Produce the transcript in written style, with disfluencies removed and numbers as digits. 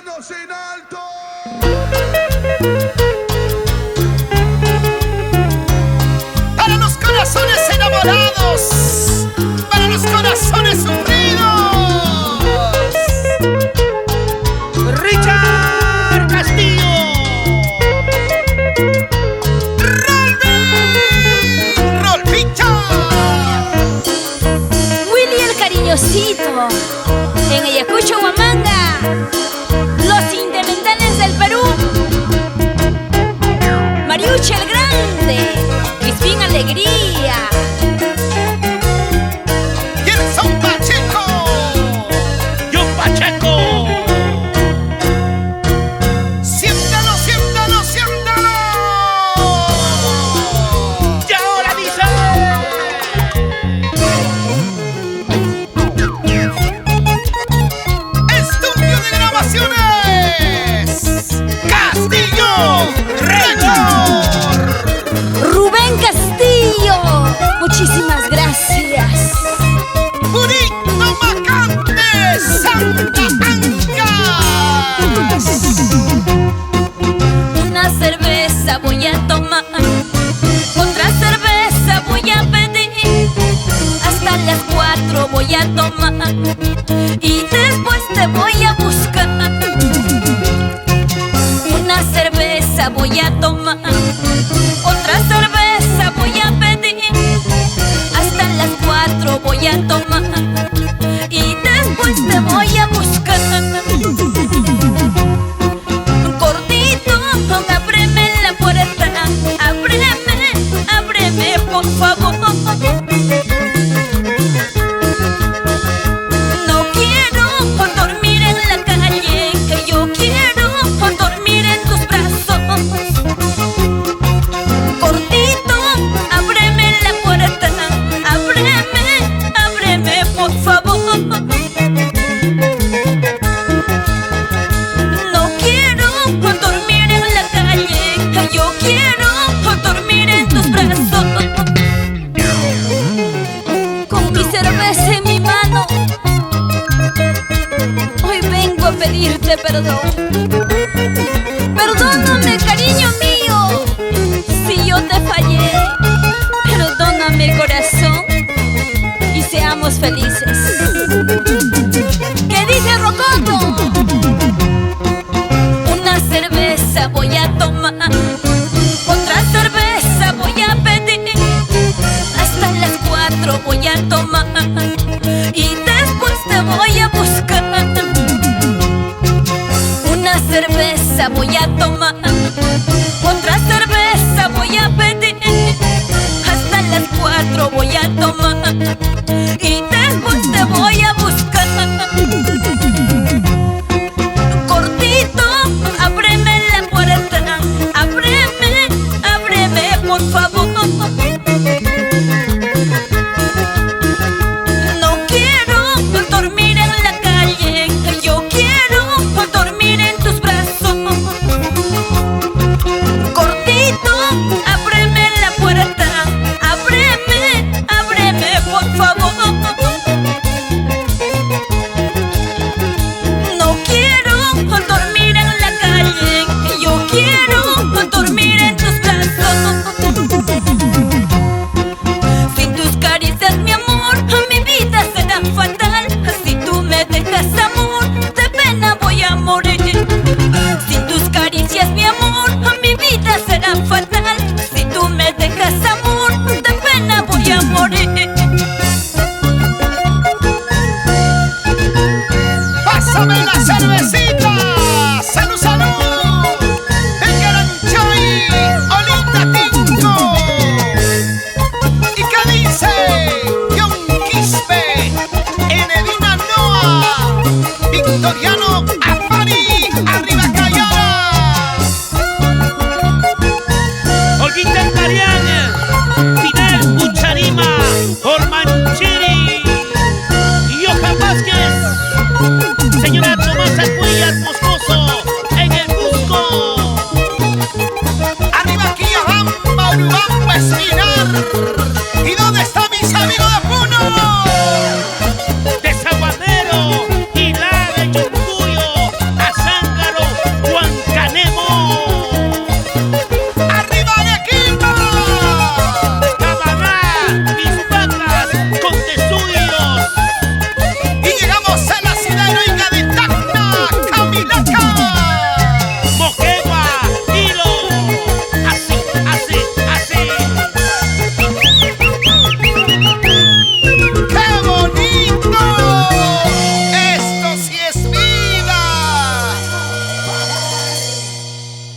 manos en alto. Para los corazones enamorados, para los corazones sufridos, Richard Castillo. Cariñosito, en Ayacucho, Huamanga, los intementales del Perú, Mariucci el Grande, Crispín Alegría, Gerson Pacheco, John Pacheco. Siéntalo, siéntalo, siéntalo. Y ahora dice: Castillo Record. Rubén Castillo, muchísimas gracias. Burrito Macante, Santa Angas. Una cerveza voy a tomar, otra cerveza voy a pedir, hasta las 4 voy a tomar y después te voy a buscar. Una cerveza voy a tomar, otra cerveza voy a pedir, hasta las 4 voy a tomar y después te voy a buscar. Gordito, ábreme la puerta, ábreme, ábreme por favor. No quiero dormir en la calle, que yo quiero dormir en tus brazos. Gordito, ábreme la puerta, ábreme, ábreme por favor. No quiero dormir en la calle, que yo quiero dormir en tus brazos. Con mi cerveza en mi mano, hoy vengo a pedirte perdón. Perdóname, cariño mío, si yo te fallé. Perdóname, corazón, y seamos felices. ¿Qué dice Rococo? Una cerveza voy a tomar, otra cerveza voy a pedir, hasta las 4 voy a tomar y después te voy a buscar. Una cerveza voy a tomar, otra cerveza voy a pedir, hasta las 4 voy a tomar y después te voy a buscar. Gordito, ábreme la puerta, ábreme, ábreme por favor. No quiero dormir en la calle, yo quiero dormir en tus brazos. Gordito, ábreme la puerta, ábreme, ábreme por favor. No quiero dormir en la calle, yo quiero dormir en tus brazos. Sin tus caricias, mi amor, mi vida será fatal. Si tú me dejas, amor, de pena voy a morir. Sin tus caricias, mi amor, mi vida será fatal. Si tú me dejas, amor, de pena voy a morir. Pásame la cervecita.